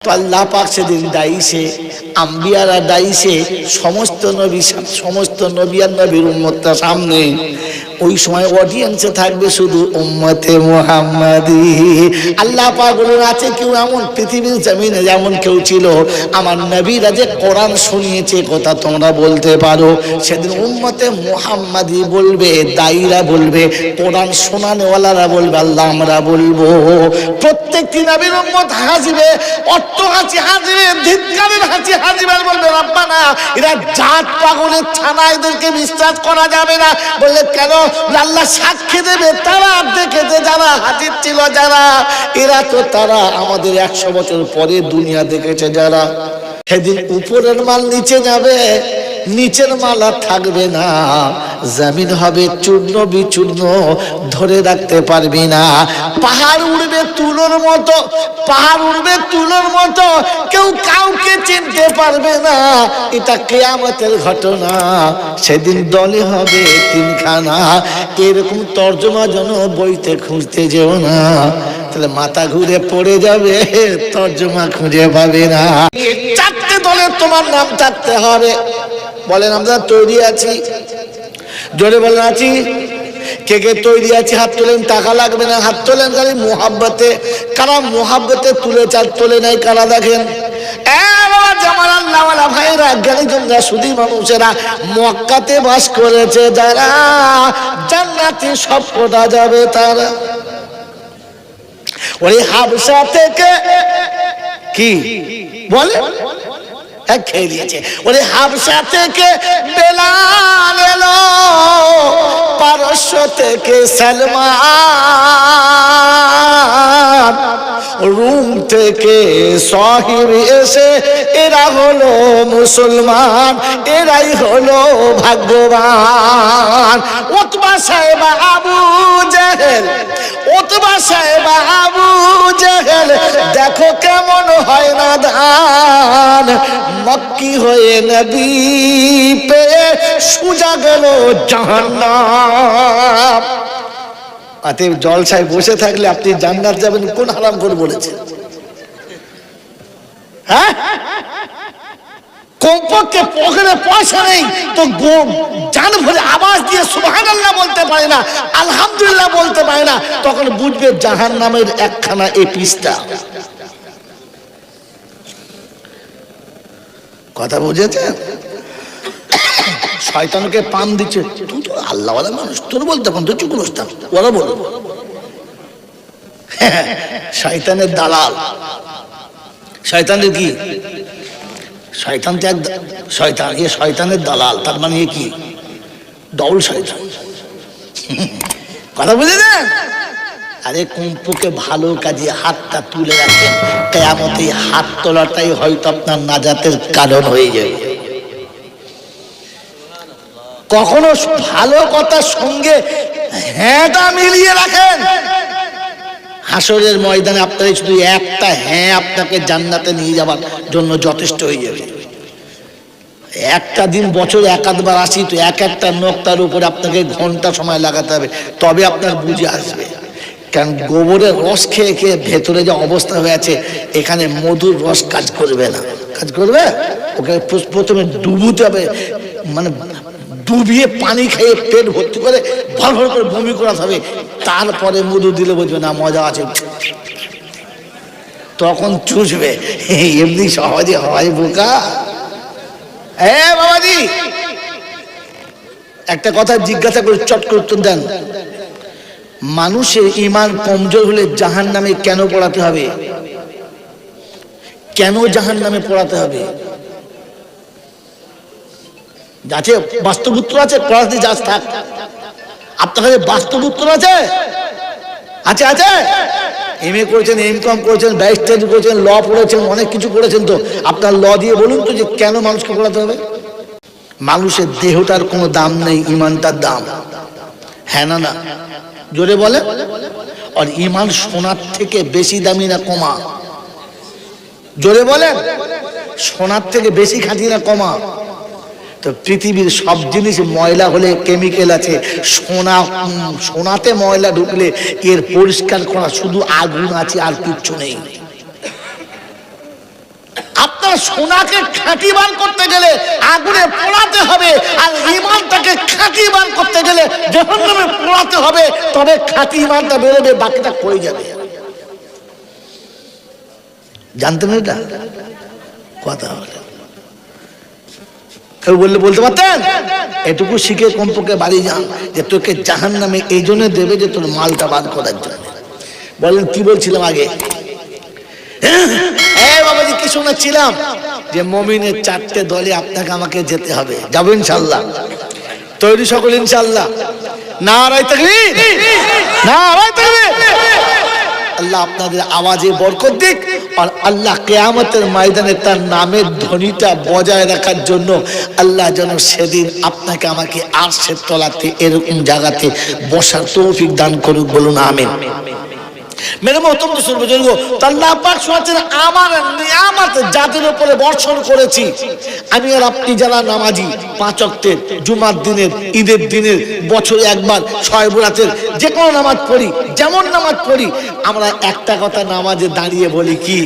তো আল্লাহ পাক সেদিন দায়ী, আম্বিয়ারা দায়ী, সমস্ত নবী আর নবীর উম্মতটা সামনে। ওই সময় অডিয়েন্সে থাকবে শুধু উম্মতে মুহাম্মাদি। আল্লাহ পাক বলেন, আছে কেউ এমন পৃথিবীর জমিনে যেমন কেউ ছিল আমার নবীরা যে কোরআন শুনিয়েছে কথা তোমরা বলতে পারো? সেদিন উম্মতে মুহাম্মাদি বলবে, দায়ীরা বলবে, কোরআন শোনানেওয়ালারা বলবে আল্লাহ আমরা বলবো। প্রত্যেকটি নবীর উম্মত হাসবে, হাসি হাসবে, ধিক্কারের হাসি হাসবে, বলবে রব্বানা এরা জাত পাগলের ছানা, এদেরকে বিশ্বাস করা যাবে না। বললে কেন? আল্লাহ সাক্ষী দেবে তারা দেখেছে, যারা হাজির ছিল, যারা এরা তো তারা আমাদের 100 বছর পরে দুনিয়া দেখেছে যারা। সেদিন উপরের মাল নিচে যাবে, নিচের মাল আর থাকবে না, জমিন হবে চূর্ণ বিচূর্ণ, ধরে রাখতে পারবি না। পাহাড় উড়বে তুলোর মতো, পাহাড় উড়বে তুলোর মতো, কেউ কাউকে চিনতে পারবে না। এটা কিয়ামতের ঘটনা। সেদিন দলে হবে 3খানা। এরকম তর্জমা যেন বইতে খুঁজতে যেও না, তাহলে মাথা ঘুরে পড়ে যাবে, তর্জমা খুঁজে পাবে না। 4টে দলে তোমার নাম থাকতে হবে। বলেন আমরা তৈরি আছি? জোরে বলেন আছি? কে কে তৈরি আছি? হাত তোলেন। টাকা লাগবে না, হাত তোলেন খালি মোহাব্বতে। কারা মোহাব্বতে তুলেছে আর তোলে নাই কারা? দেখেন আমার আল্লাহওয়ালা ভাইরা, জ্ঞানীজনরা, সুধী মানুষেরা, মক্কাতে বাস করেছে যারা, জান্নাতে সব কোটা যাবে তারা। ওই হাবশা থেকে কি বলে খেয়ে দিয়েছে, ওরে হাবশা থেকে বেলাল এলো, পারস্য থেকে সালমান, রুম থেকে সাহিব এসে এরা হলো মুসলমান, এরাই হলো ভাগ্যবান। উতবা সাহেব আবু জেহেল, উতবা সাহেব আবু জেহেল, দেখো কেমন হয় না দান, মক্কি হয়ে নবী পেয়ে সুজা গেল জাহান্নাম। অতএব জলসায় বসে থাকলে আপনি জান্নাত যাবেন কোন হারাম করে বলেছে? হ্যাঁ, কমপক্ষে পকেটে পয়সা নেই তো জান ভরে আওয়াজ দিয়ে সুবহানাল্লাহ বলতে পারে না, আলহামদুলিল্লাহ বলতে পারে না, তখন বুঝবে জাহান্নামের একখানা এপিসটা। কথা বুঝেছেন? শয়তানকে পান দিচ্ছে, তুই তো আল্লাহওয়ালা মানুষ, তোর বলতে পান, তুই চুপ করতাম, ওরা বলো। শয়তানের দালাল। শয়তানের কি? শয়তান তো এক শয়তান, এ শয়তানের দালাল, তার মানে এ কি? ডবল শয়তান। কথা বুঝেছেন? আরে কমপক্ষে ভালো কাজে হাতটা তুলে রাখেন, কিয়ামতে হাত তোলাটাই হয়তো আপনার নাজাতের কারণ হয়ে যাবে। কখনো ভালো কথার সঙ্গে হ্যাঁটা মিলিয়ে রাখেন। হাসরের ময়দানে আপনার শুধু একটা হ্যাঁ আপনাকে জান্নাতে নিয়ে যাবার জন্য যথেষ্ট হয়ে যাবে। একটা দিন বছরে একাধবার আসি তো একটা নোকতার উপরে আপনাকে ঘন্টা সময় লাগাতে হবে, তবে আপনার বুঝে আসবে। কারণ গোবরের রস খেয়ে খেয়ে ভেতরে যে অবস্থা হয়েছে, এখানে মধুর রস কাজ করবে না। কাজ করবে? ওকে প্রথমে ডুবুতে হবে, মানে ডুবিয়ে পানি খেয়ে পেট ভর্তি করে ভর ভর করে বমি করাতে হবে, তারপরে মধু দিলে বুঝবে না মজা আছে, তখন চুষবে। এমনি সহজে হয় বোকা? বাবাজি একটা কথা জিজ্ঞাসা করে চট করে উত্তর দেন। মানুষের ঈমান কমজোর হলে জাহান্নামে কেন পড়াতে হবে? কেন জাহান্নামে পড়াতে হবে? আছে বাস্তব উত্তর আছে, পড়াতে যাস থাক। আপনার কাছে বাস্তব উত্তর আছে? আছে আছে। এমএ করেছেন, এমকম করেছেন, ব্যারিস্টারি করেছেন, ল পড়েছেন, অনেক কিছু করেছেন, তো আপনার ল দিয়ে বলুন তো যে কেন মানুষকে পড়াতে হবে? মানুষের দেহটার কোনো দাম নেই, ঈমানটার দাম। হ্যাঁ না না? জোরে বলে। আর ঈমান সোনার থেকে বেশি দামি না কমা? জোরে বলেন। সোনার থেকে বেশি খাঁটি না কমা? তো পৃথিবীর সব জিনিস ময়লা হলে কেমিক্যাল আছে, সোনাতে ময়লা ঢুকলে এর পরিষ্কার করা শুধু আগুন আছে, আর কিচ্ছু নেই। আপনার সোনাকে খাঁটিবান করতে গেলে আগুনে পোড়াতে হবে, আর ইমানটাকে খাঁটিবান করতে গেলে জাহান্নামে পোড়াতে হবে, তবে খাঁটি ইমানটা বেরোবে, বাকিটা কই যাবে। জানতেন এটা কথা বলে কেউ বললে বলতে পারতেন? এটুকু শিখে কমপক্ষে বাড়ি যান, যে তোকে জাহান্নামে এই জন্য দেবে যে তোর মালটা বাদ করার জন্য। বলেন কি বলছিলাম আগে? বাবাজি কি শোনাচ্ছিলাম? যে মুমিনের 4টে দলে আপনাকে আমাকে যেতে হবে। যাবো ইনশাআল্লাহ? তৈরি সকল ইনশাআল্লাহ? নারায়ে তাকবীর, নারায়ে তাকবীর। আল্লাহ আপনাদের আওয়াজে বরকত দিক, আর আল্লাহ কিয়ামতের ময়দানে তার নামের ধ্বনিটা বজায় রাখার জন্য আল্লাহ যেন সেদিন আপনাকে আমাকে আরশের তলাতে এরকম জায়গাতে বসার তৌফিক দান করুক। বলুন আমিন। মেরে মহতরম বুজুর্গ, আল্লাহ পাক শোনাচ্ছেন আমার নিয়ামত যাদের উপরে বর্ষণ করেছি, আমি আর আপনি যারা নামাজি, 5 ওয়াক্তের, জুমার দিনের, ঈদের দিনের, বছরে একবার, 6 বরাতের যে কোনো নামাজ পড়ি, যেমন নামাজ পড়ি, আমরা একটা কথা নামাজে দাঁড়িয়ে বলি কি?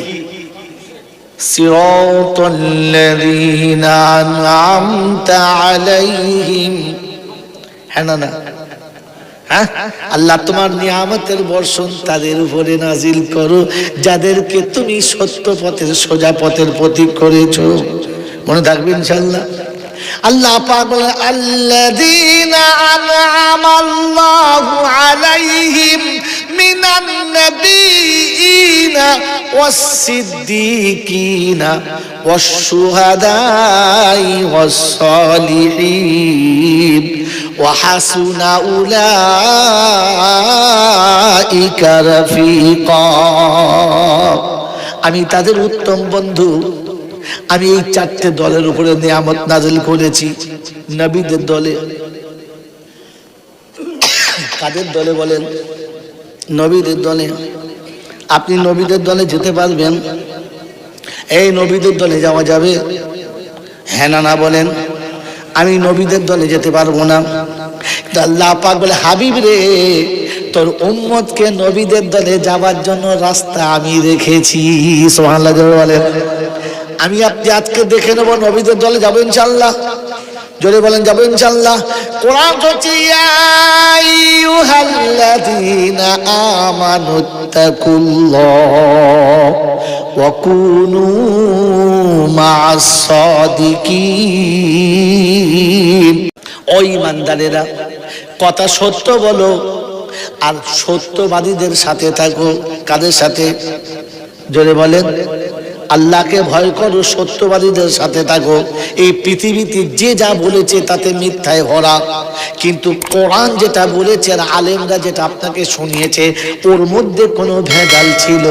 সিরাতাল্লাযীনা আন'আমতা আলাইহিম। হ্যাঁ না? হ্যাঁ, আল্লাহ তোমার নিয়ামতের বর্ষণ তাদের উপরে নাজিল করো যাদেরকে তুমি সত্য পথের, সোজা পথের প্রতীক করেছো। মনে থাকবে ইনশাআল্লাহ? আল্লাহ পাক বলেন আল্লাযীনা আন'আমাল্লাহু আলাইহিম মিনান নাবিয়্যিনা ওয়াস-সিদ্দীকিনা ওয়াশ-শুহাদাই ওয়াস-সালিহিন ওয়া হাসুনা উলাইকা রাফীকা। আমি তাদের উত্তম বন্ধু। আমি এই 4টে দলের উপরে নিয়ামত নাজিল করেছি। নবীদের দলে। কাদের দলে বলেন? নবীদের দলে। আপনি নবীদের দলে যেতে পারবেন? এই নবীদের দলে যাওয়া যাবে? হ্যাঁ না না বলেন? আমি নবীদের দলে যেতে পারবো না। আল্লাহ পাক বলে হাবিব রে, তোর উম্মতকে নবীদের দলে যাবার জন্য রাস্তা আমি রেখেছি। সুবহানাল্লাহ বলেন। আমি আপনি আজকে দেখে নেব নবীদের দলে যাবো ইনশাআল্লাহ? জোরে বলেন যাবো ইনশাআল্লাহ? কোরআন হচ্ছে ইয়া আইয়ুহাল্লাযীনা আমানুত্তাকুল্লাহ ওয়া কুনু মা'আস সাদিকিন। ও ঈমানদারেরা, কথা সত্য বলো আর সত্যবাদীদের সাথে থাকো। কাদের সাথে? জোরে বলেন। আল্লাহকে ভয় করো, সত্যবাদীদের সাথে থাকো। এই পৃথিবীতে যে যা বলেছে তাতে মিথ্যায় ভরা, কিন্তু কোরআন যেটা বলেছে আর আলেমরা যেটা আপনাকে শুনিয়েছে ওর মধ্যে কোনো ভেজাল ছিল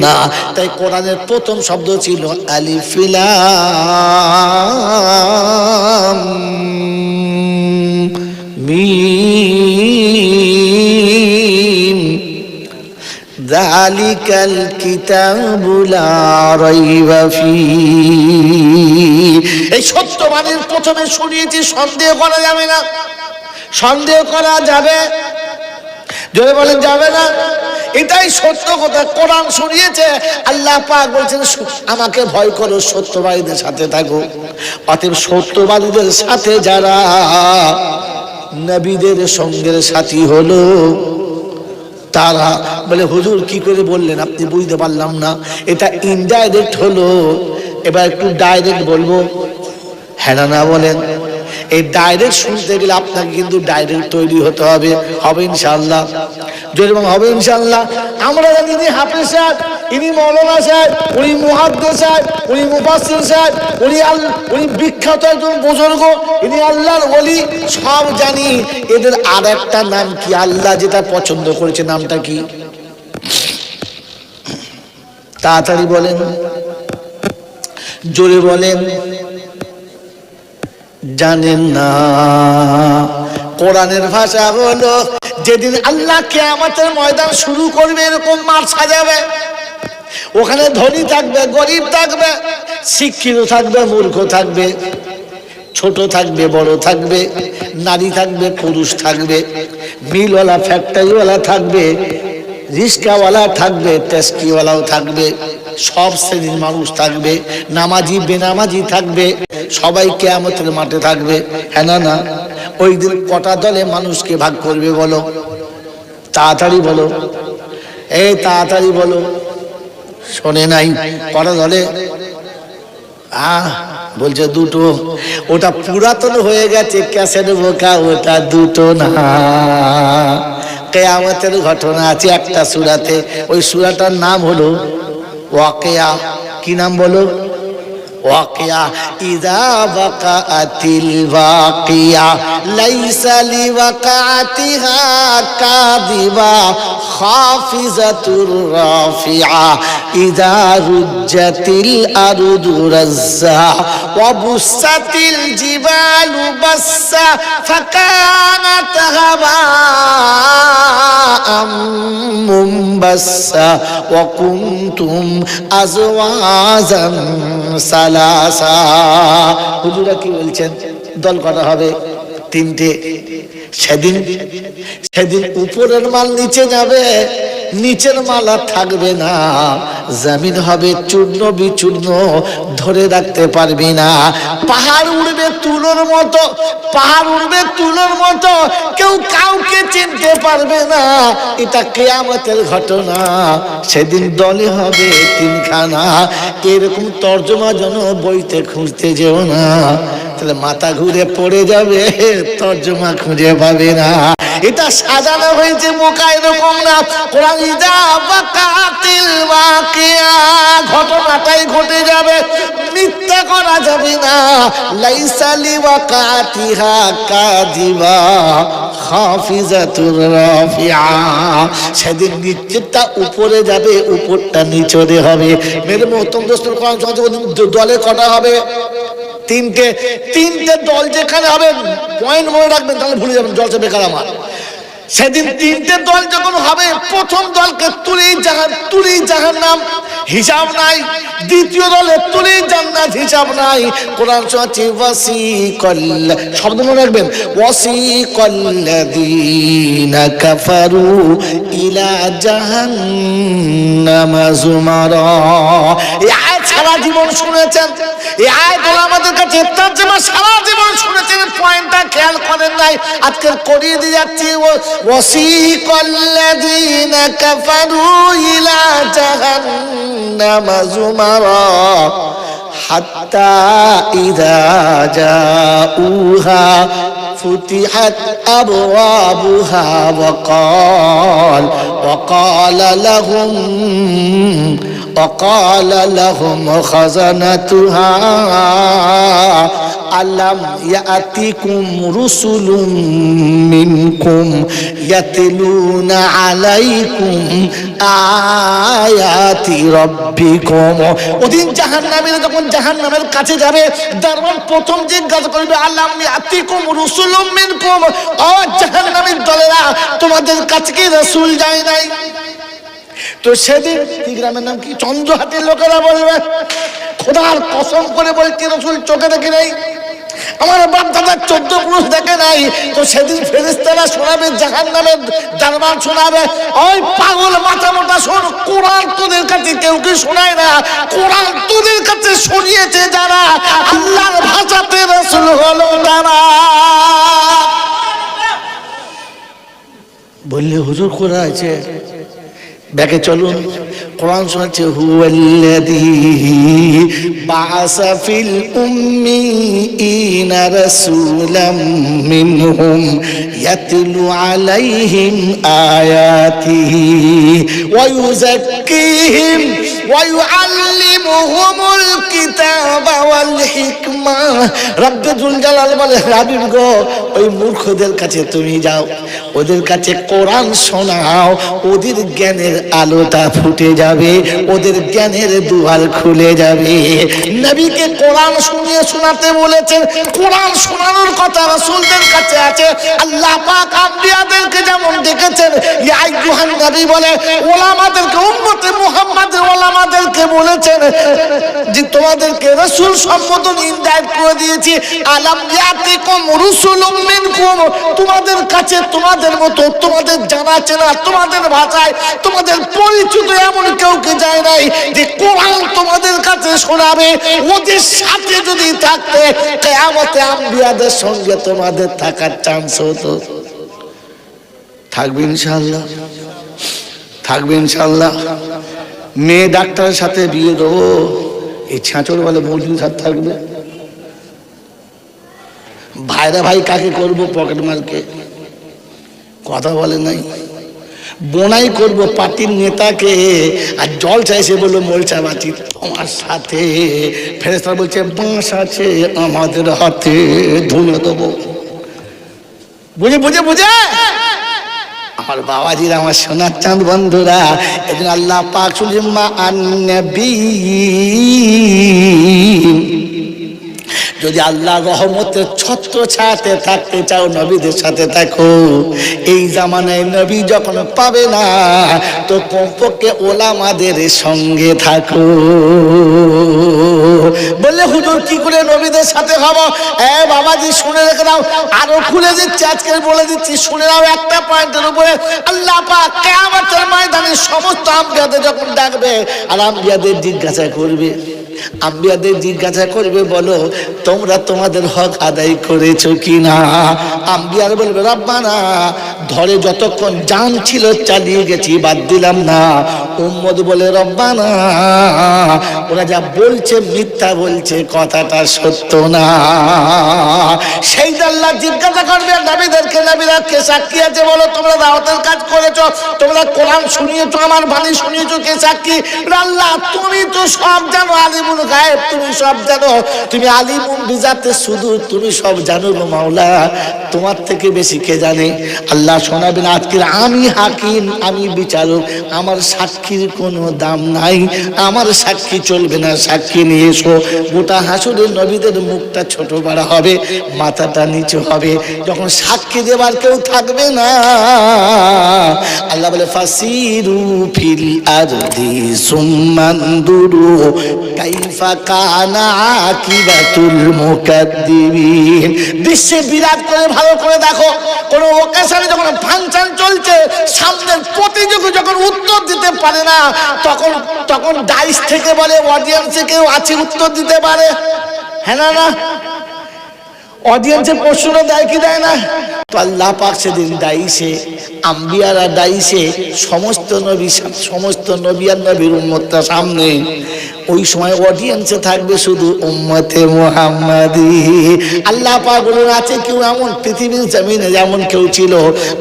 না। তাই কোরআনের প্রথম শব্দ ছিল আলিফ লাম মিম যালিকাল কিতাবু লা রাইবা ফীহি। এই সত্যবাদীর প্রথমে শুনিয়েছি, সন্দেহ করা যাবে না। সন্দেহ করা যাবে? জোরে বলেন যাবে না? এটাই সত্য কথা। কোরআন শুনিয়েছে, আল্লাহ পাক বলছেন আমাকে ভয় করো, সত্যবাদীদের সাথে থাকো। অতএব সত্যবাদীদের সাথে যারা নবীদের সঙ্গের সাথী হলো, তারা বলে হুজুর কি করে বললেন, আপনি বুঝতে পারলাম না। এটা ইনডাইরেক্ট হলো, এবার একটু ডাইরেক্ট বলবো। হ্যাঁ না বলেন? এই ডাইরেক্ট শুনতে গেলে আপনাকে কিন্তু ডাইরেক্ট তৈরি হতে হবে। হবে ইনশাআল্লাহ? যদি হবে ইনশাআল্লাহ। আমরা জানি ইনি হাফেজ সাহেব, ইনি মৌলানা সাহেব, উনি মুহাদ্দিস সাহেব, উনি মুফাসসির সাহেব, উনি বিখ্যাত একজন বুজুর্গ, ইনি আল্লাহর ওলি, সব জানি। এদের আর একটা নাম কি? আল্লাহ যেটা পছন্দ করেছে নামটা কি? তাড়াতাড়ি বলেন, জোরে বলেন। জানেন না? কোরআনের ভাষা হলো যেদিন আল্লাহ কিয়ামতের ময়দান শুরু করবে, এরকম মাঠ সাজাবে। ওখানে ধনী থাকবে, গরিব থাকবে, শিক্ষিত থাকবে, মূর্খ থাকবে, ছোট থাকবে, বড় থাকবে, নারী থাকবে, পুরুষ থাকবে, মিলওয়ালা, ফ্যাক্টরিওয়ালা থাকবে, রিস্কাওয়ালা থাকবে, ট্যাক্সিওয়ালাও থাকবে। সব শ্রেণীর মানুষ থাকবে, নামাজি বেনামাজি থাকবে, সবাই কিয়ামতের মাঠে থাকবে। হ্যাঁ না না? ওই দিন কটা দলে মানুষকে ভাগ করবে বলো? তাড়াতাড়ি বলো, এই তাড়াতাড়ি বলো। শোনে নাই? কটা দলে? বলছে দুটো। ওটা পুরাতন হয়ে গেছে, ক্যাসেট বোকা, ওটা দুটো না। কিয়ামতের ঘটনা আছে একটা সূরাতে, ওই সূরাটার নাম হলো ওয়াকিয়া। কি নাম বলো? ওয়াকিয়া। ইযা ওয়াকাআতিল ওয়াকিয়া লাইসা লিওয়াকাতিহা কাযিবা খাফিজাতুর রাফিআ ইযা রুজ্জাতিল আরদু রাজ্জা ওয়া বুসাতিল জিবালু বাসসা ফাকানাত হাবাআম মুনবাসসা ওয়া কুনতুম আজওয়াজান সালাসা। হুজুরা কি বলছেন? দল কটা হবে? তিনটে। সেদিন উপরের মাল নিচে যাবে, নিচের মাল আর থাকবে না, জমিন হবে চূর্ণ বিচূর্ণ, ধরে রাখতে পারবি না। পাহাড় উড়বে তুলোর মতো, পাহাড় উড়বে তুলোর মতো, কেউ কাউকে চিনতে পারবে না। এটা কিয়ামতের ঘটনা। সেদিন দলে হবে তিনখানা। এরকম তর্জমা যেন বইতে খুঁজতে যেও না, তাহলে মাথা ঘুরে পড়ে যাবে, তর্জমা খুঁজে পাবে না। এটা সাজানো হয়েছে মোকা, এরকম না। কোরআন ইযা ওয়াকাতিল ওয়াকিয়া, ঘটনাটাই ঘটে যাবে, মিথ্যা করা যাবে না। লাইসা লিওয়াকাতিহা কাযিবা খাফিজাতুর রাফিআ। সেদিন নিচেরটা উপরে যাবে, উপরটা নিচে হবে। মেরে মোহতরম দোস্তর, কোরআন দলে কটা হবে? তিনটে। তিনটে দল যেখানে হবে, পয়েন্ট মনে রাখবেন, তাহলে ভুলে যাবেন, জলসা বেকার আমার। সেদিন তিনটে দল যখন হবে, প্রথম দলকে তুলি জাহান্নাম, হিসাব নাই। দ্বিতীয় দলে তুলি জান্নাত, হিসাব নাই। কোরআন শোনাচ্ছে ওয়াসিকাল, শব্দ মনে রাখবেন, ওয়াসিকাল্লাযীনা কাফারু ইলা জাহান্নামা যুমারা। এই আয়াত সারা জীবন শুনেছেন, এই আয়াতগুলো আমাদের কাছে তর্জমা সারা জীবন শুনেছেন, পয়েন্টটা খেয়াল করেন নাই। আজকে করিয়ে দিয়ে যাচ্ছি, ওয়াসিকাল্লাযীনা কাফারু ইলা জাহান্নামা যুমারা হাত্তা ইযা জাউহা ফুতিহাত আবওয়াবুহা وقال لهم خزنتها ألم يأتكم رسل منكم يتلون عليكم آيات ربكم। ওদিন জাহান্নামীরা যখন জাহান্নামের কাছে যাবে, দরবার প্রথম জিজ্ঞাসা করবে, আলাম ইয়াতিকুম রুসুলুম মিনকুম, ও জাহান্নামীর দলেরা, তোমাদের কাছে কি রাসূল যায় নাই? তো সেদিন কি গ্রামের নাম কি, চন্দ্রহাটির লোকেরা বলবে, খোদার কসম করে বলছি রাসূল চোখে দেখে নাই, আমার বাপ দাদা 14 পুরুষ দেখে নাই। তো সেদিন ফেরেশতারা শোনাবে, জাহান্নামের দরবার শোনাবে, ওই পাগল মাথা মোটা শোন, কোরআন তোদের কাছে কেউ কি শোনায় না? কোরআন তোদের কাছে শুনিয়েছে যারা, আল্লাহর ভাষাতে রাসূল হলো তারা। বললে হুজুর কোরআন আছে, ব্যাকে চলুন। কোরআন শোনাচ্ছে, হুয়াল্লাযী বাআসা ফিল উম্মিয়িনা রাসূলাম মিনহুম ইয়াতলু আলাইহিম আয়াতিহি ওয়া ইউযাক্কিহিম ওয়া ইউআল্লিমুহুমুল কিতাবা ওয়াল হিকমা। রব্বুল জালাল বলে, হাবিব গো, ওই মূর্খদের কাছে তুমি যাও, ওদের কাছে কোরআন শোনাও, ওদের জ্ঞানের আলোটা ফুটে যাবে, ওদের জ্ঞানের দুয়ার খুলে যাবে। নবীকে কোরআন শুনিয়ে শোনাতে বলেছেন, কোরআন শোনানোর কথা রাসূলদের কাছে আছে। আল্লাহ পাক আম্বিয়াদেরকে যেমন ডেকেছেন, ইয়া আইয়ুহান নবী বলে, ওলামাদেরকে, উম্মতে মুহাম্মাদের ওলামাদেরকে বলেছেন যে তোমাদেরকে রাসূল সম্বোধন ইনভাইট করে দিয়েছি। আলাম ইয়াতিকুম রুসুলুম মিনকুম, তোমাদের কাছে তোমাদের মতো, তোমাদের জানা চেনা, তোমাদের ভাষায়, তোমাদের পরিচিত এমন কাউকে যায় নাই যে কোরআন তোমাদের কাছে শোনাবে। ওদের সাথে যদি থাকতে কিয়ামতে আম্বিয়াদের সঙ্গে তোমাদের থাকার চান্স হতো। থাকবে ইনশাআল্লাহ, থাকবে ইনশাআল্লাহ। মেয়ে ডাক্তারের সাথে বিয়ে দেবো, এই ছাঁচড় বলে মৌলভীর সাথে থাকবে। ভাইরা ভাই কাকে করবো? পকেট মারকে, কথা বলে নাই। বোনাই করব পার্টির নেতাকে, আর জল চাইছে বললো মোলচা বাটি তোমার সাথে। ফেরেশতা বলছে বাঁশ আছে আমাদের হাতে, ধুলো দেবো। বুঝে বুঝে বুঝে আমার বাবাজিরা, আমার সোনার চাঁদ বন্ধুরা, এজন্য আল্লাহ পাক সুলিমা আন-নবী, যদি আল্লাহ রহমতের ছত্র ছায়াতে থাকতে চাও নবীদের সাথে থাকো। এই জামানায় নবী যখন পাবে না, তো কমপক্ষে ওলামাদের সঙ্গে থাকো। বললে হুজুর কি করে নবীদের সাথে হব? বাবাজি শুনে রেখে দাও, আরো খুলে দিচ্ছি, আজকে বলে দিচ্ছি, শুনে নাও একটা পয়েন্টের উপরে। আল্লাহ পাক কিয়ামতের ময়দানে সমস্ত আম্বিয়াদের যখন ডাকবে, আর আম্বিয়াদের জিজ্ঞাসা করবে, আম্বিয়াদের জিজ্ঞাসা করবে, বলো তোমরা তোমাদের হক আদায় করেছো কিনা? আম্বিয়ার বলবে রব্বানা, ধরে যতক্ষণ জান ছিল চালিয়ে গেছি, বাদ দিলাম না। উম্মত বলে রব্বানা, ওরা যা বলছে মিথ্যা বলছে, কথাটা সত্য না। সেই আল্লাহ জিজ্ঞাসা করবে নবীদেরকে, নবীরা কে সাক্ষী আছে বলো? তোমরা দাওয়াতের কাজ করেছো, তোমরা কোরআন শুনিয়েছো, আমার বাণী শুনিয়েছো, কে সাক্ষী? আল্লাহ তুমি তো সব জানো, আলিমুল গায়েব, তুমি সব জানো, তুমি আলিমুল বিজাতে, শুধু তুমি সব জানো গো মাওলা, তোমার থেকে বেশি কে জানে? আল্লাহ শোনাবেন আজকের আমি হাকিম, আমি বিচারক, আমার সাক্ষীর কোনো দাম নাই, আমার সাক্ষী চলবে না, সাক্ষী নিয়ে এসো। গোটা হাসরের নবীদের মুখটা ছোট বড় হবে, মাথাটা নিচু হবে, যখন সাক্ষী দেবার কেউ থাকবে না। আল্লাহ বলে ফাসিরু ফিল আরদি সুম্মানদুরু কাইফা কানা আকিবাতুল মুকাদ্দিবিন। বিশ্বে বিরাট করে ভালো করে দেখো, কোন ওকেশনে যখন ফাংশন চলছে, সামনের প্রতিযোগী যখন উত্তর দিতে পারে না, তখন ডাইস থেকে বলে অডিয়েন্সে কেউ আছে উত্তর দিতে পারে? হ্যাঁ না না, অডিয়েন্সের প্রশ্নটা দেয় কি দেয় না? তো আল্লাহ পাক সেদিন দাইছে, আম্বিয়ারা দাইছে, সমস্ত নবী আর নবীর উম্মতটা সামনে। ওই সময় অডিয়েন্সে থাকবে শুধু উম্মতে মুহাম্মাদি। আল্লাহ পাক বলেন আছে কেউ এমন পৃথিবীর জমিনে যেমন কেউ ছিল,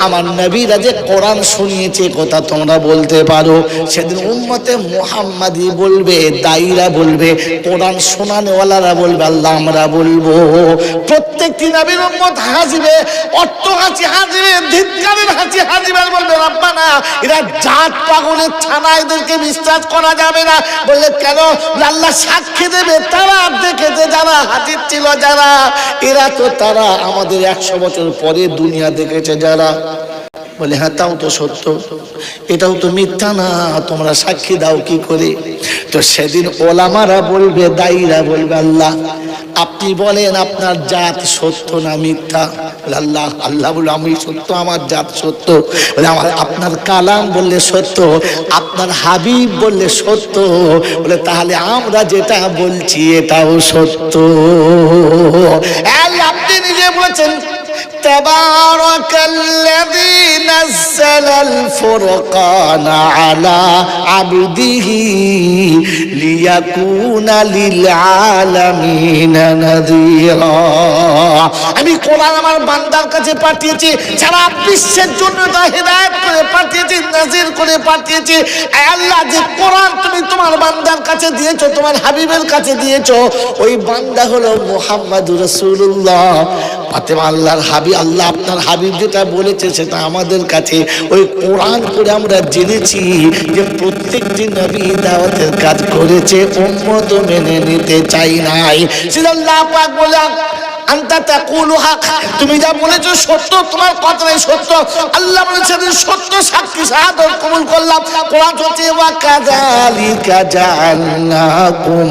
আমার নবীরা যে কোরআন শুনিয়েছে, কথা তোমরা বলতে পারো? সেদিন উম্মতে মুহাম্মাদি বলবে, দায়ীরা বলবে, কোরআন শোনানেওয়ালারা বলবে, আল্লাহ আমরা বলবো। প্রত্যেকটি নবীর উম্মত হাসিবে, অট্ট হাসি হাসিবে, ধিক্কারের হাসি হাসিবে, বলবে রব্বানা এরা জাত পাগলের ছানা, এদেরকে বিশ্বাস করা যাবে না। বললে কেন? আল্লাহ সাক্ষী দেবে, তারা দেখেছে, যারা হাজির ছিল, যারা এরা তো তারা আমাদের 100 বছর পরে দুনিয়া দেখেছে যারা। বলে হ্যাঁ তাও তো সত্য, এটাও তো মিথ্যা না, তোমরা সাক্ষী দাও কি করে? তো সেদিন ওলামারা বলবে, দায়ীরা বলবে, আল্লাহ আপনি বলেন আপনার জাত সত্য না মিথ্যা? আল্লাহ বলে আমি সত্য, আমার জাত সত্য। বলে আপনার কালাম বললে সত্য, আপনার হাবিব বললে সত্য। বলে তাহলে আমরা যেটা বলছি এটাও সত্য। আপনি নিজে বলেছেন তাবারাকাল্লাযী নাযালাল ফুরকানা আলা আবদিহি লিয়াকুনা লিল আলামিনা নাযীরা। আমি কোরআন আমার বান্দার কাছে পাঠিয়েছি, সারা বিশ্বের জন্য তা হেদায়েত করে পাঠিয়েছি, নাযীর করে পাঠিয়েছি। আল্লাহ যে কোরআন তুমি তোমার বান্দার কাছে দিয়েছো, তোমার হাবিবের কাছে দিয়েছো, ওই বান্দা হলো মুহাম্মাদুর রাসূলুল্লাহ। ফাতেমা আল্লাহর হাবিব, আল্লাহ আপনার হাবিব যেটা বলেছে সেটা আমাদের কাছে ওই কোরআন করে আমরা জেনেছি যে প্রত্যেকটি নবী দাওয়াতের কাজ করেছে, উম্মত মেনে নিতে চাই নাই। সেটা আল্লাহ পাক বলে আনতা তাকুলু হক, তুমি যা বলেছো সত্য, তোমার কথাই সত্য। আল্লাহ বলেছেন সত্য সাক্ষী শাহাদাত কবুল করলাম। কোরআন হচ্ছে ওয়া কাযালিকা জাআলনাকুম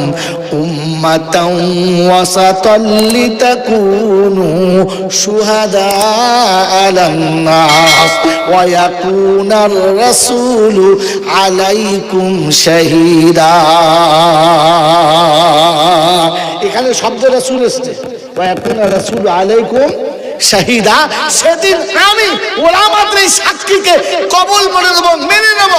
উম্মাতাও ওয়াসাতাল লিতাকুনু শুহাদা আলান নাস ওয়া ইয়াকুনার রাসূলু আলাইকুম শাহীদা। এখানে শব্দ রাসূল এসেছে, ওয়া ইয়াকুনার রাসূলু আলাইকুম শাহীদা। সেদিন আমি ওলামাদের এই সাক্ষীকে কবুল করে নেব, মেনে নেব,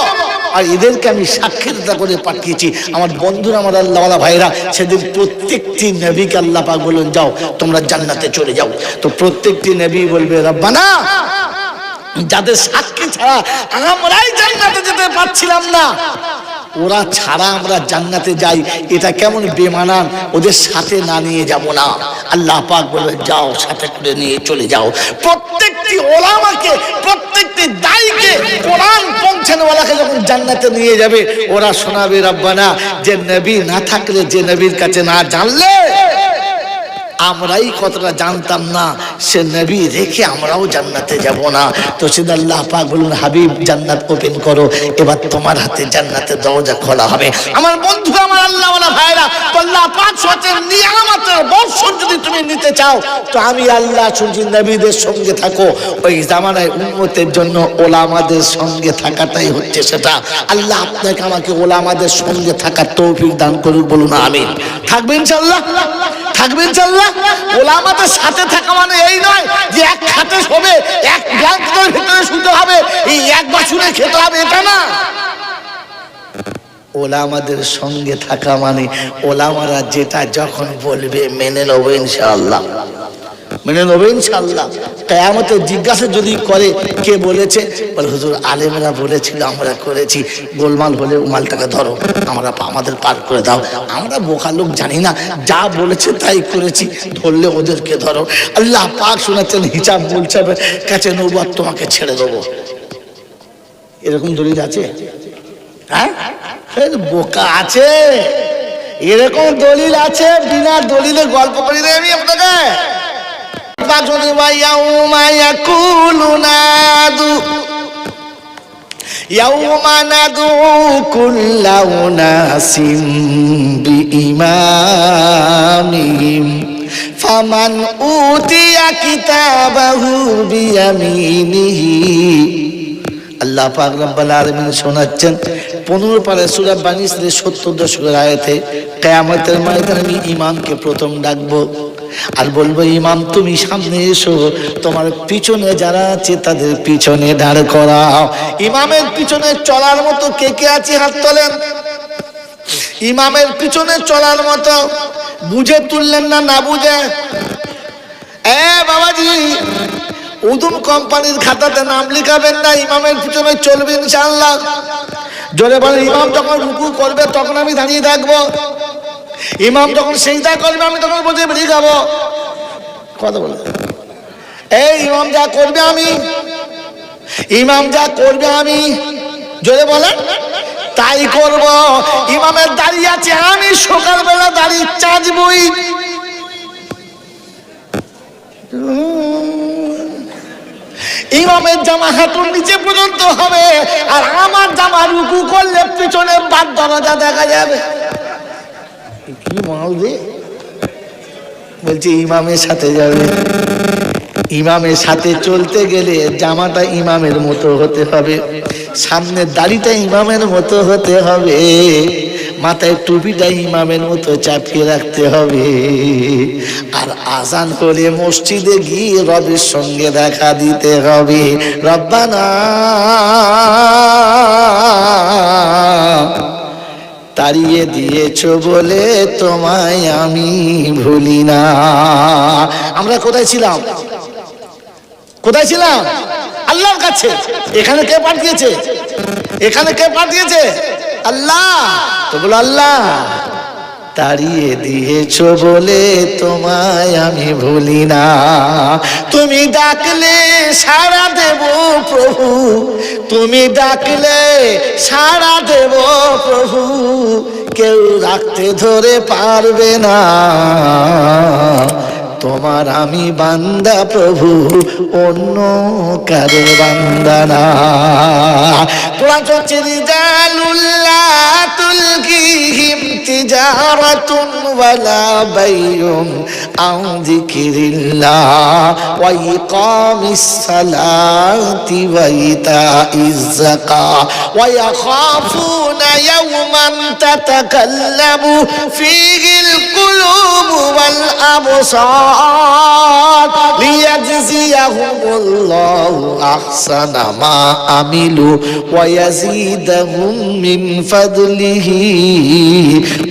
আর এদেরকে আমি সাক্ষীদাতা করে পাঠিয়েছি। আমার বন্ধুরা, আমার আল্লাহওয়ালা ভাইরা, সেদিন প্রত্যেকটি নবীকে আল্লাহ পাক বললেন যাও তোমরা জান্নাতে চলে যাও। তো প্রত্যেকটি নবী বলবে রব্বানা, যাদের সাক্ষী ছাড়া আমরাই জান্নাতে যেতে পারছিলাম না, ওরা ছাড়া আমরা জান্নাতে যাই, এটা কেমন বেমানান, ওদের সাথে না নিয়ে যাব না। আল্লাহ পাক বলে যাও, সাথে করে নিয়ে চলে যাও। প্রত্যেকটি ওলামাকে, প্রত্যেকটি দায়ীকে, কোরআন পৌঁছানোওয়ালাকে যখন জান্নাতে নিয়ে যাবে, ওরা শোনাবে রব্বানা, যে নবী না থাকলে, যে নবীর কাছে না জানলে আমরাই কতটা জানতাম না, সে নবী রেখে আমরাও জান্নাতে যাব না। তো সেদিন আল্লাহ পাক বলুন হাবিব জান্নাত ওপেন করো, এবার তোমার হাতে জান্নাতের দরজা খোলা হবে। আমার বন্ধু, আমার আল্লাহওয়ালা ভাইরা, আল্লাহ পাক সতের নিয়ামতের বর্ষণ যদি তুমি নিতে চাও, তো আমি আল্লাহ শুনছি নবীদের সঙ্গে থাকো। ওই জামানায় উম্মতের জন্য ওলামাদের সঙ্গে থাকাটাই হচ্ছে সেটা। আল্লাহ আপনাকে আমাকে ওলামাদের সঙ্গে থাকার তৌফিক দান করুক, বলুন আমিন। থাকবেন ইনশাআল্লাহ, থাকবেন ইনশাআল্লাহ। ওলামাদের সাথে থাকা মানে এই নয় যে এক খাটে শোবে, এক ব্ল্যাঙ্কেটের ভিতরে শুতে হবে, এই এক বাছুরে খেতে হবে, এটা না। ওলামাদের সঙ্গে থাকা মানে ওলামারা যেটা যখন বলবে মেনে নেবো ইনশাআল্লাহ, মেনে নেবো ইনশাআল্লাহ। কিয়ামতে জিজ্ঞাসা যদি করে কে বলেছে, বলে হুজুর আলেমরা বলেছিল, আমরা করেছি। গোলমাল হলে মালটাকে ধরো, আমরা আমাদের পার করে দাও, আমরা বোকা লোক জানি না, যা বলেছে তাই করেছি, ধরলে ওদেরকে ধরো। আল্লাহ পাক শোনাচ্ছেন হিসাব বলছে কাছে নবুয়ত তোমাকে ছেড়ে দেবো। এরকম দলিল আছে? হ্যাঁ, বোকা আছে, এরকম দলিল আছে। বিনা দলিলে গল্প করি দেয় আমি আপনাকে। ইয়াউমা নাদু কুল্লা উনাসিম বিইমামিহিম ফামান উতিয়া কিতাবাহু বিয়ামিনিহি। আল্লাহ পাক রব্বুল আলামিন শোনাচ্ছেন 15 পারা সূরা বানী ইসরাঈল 70 দশকের আয়াতে, কিয়ামতের ময়দানে আমি ইমামকে প্রথম ডাকবো আর বলবো ইমাম তুমি সামনে এসো, তোমার পিছনে যারা আছে তাদের পিছনে দাঁড় করাও। ইমামের পিছনে চলার মতো কে কে আছে হাত তোলেন। ইমামের পিছনে চলার মতো বুঝে তুললেন না, না বুঝে? বাবাজি, উদুম কোম্পানির খাতাতে নাম লিখাবেন না, ইমামের পিছনে চলবেন ইনশাআল্লাহ। জোরে বলেন, ইমাম যখন রুকু করবে তখন আমি দাঁড়িয়ে থাকবো, ইমাম যখন সিজদা করবে আমি তখন বসে বেরিয়ে যাবো। কথা বলে, এই ইমাম যা করবে আমি, ইমাম যা করবে আমি, জোরে বলেন, তাই করব। ইমামের দাঁড়িয়ে আছে, আমি সকালবেলা দাঁড়িয়ে চাঁদবই। ইমামের জামা হাঁটুর নিচে পর্যন্ত হবে, আর আমার জামা রুকু করলে পিছনে বাদ দরজা দেখা যাবে। কি মাল রে, বলছে ইমামের সাথে যাবে। ইমামের সাথে চলতে গেলে জামাটা ইমামের মতো হতে হবে, সামনের দাড়িটা ইমামের মতো হতে হবে, মাথায় টুপিটা ইমামের মতো চাপিয়ে রাখতে হবে। আর আজান হলে মসজিদে গিয়ে রবের সঙ্গে দেখা দিতে হবে। রব্বানা তাড়িয়ে দিয়েছো বলে তোমায় আমি ভুলি না। আমরা কোথায় ছিলাম? কোথায় ছিলাম? আল্লাহর কাছে। এখানে কে পাঠিয়েছে? এখানে কে পাঠিয়েছে? আল্লাহ। তো বলো আল্লাহ তাড়িয়ে দিয়েছো বলে তোমায় আমি ভুলি না। তুমি ডাকলে সাড়া দেব প্রভু, তুমি ডাকলে সাড়া দেব প্রভু, কেউ রাখতে ধরে পারবে না। তোমার আমি বান্দা প্রভু, অন্য কারো বান্দা না। কোরআন হচ্ছে রিজালুল্লাহ তুলকিহিম তিজারাতুন ওয়ালা বাইউন আন যিকরিল্লাহ ওয়া ইকামিস সালাতি ওয়া ইতাইজ যাকাত ওয়া ইয়াখাফুনা ইয়াওমান তাতাকাল্লামু ফীহিল কুলুবু ওয়াল আবসার লিয়াজজিয়াহুমুল্লাহু আহসানা মা আমিলু ওয়া ইয়াজিদাহুম মিন ফাদলিহি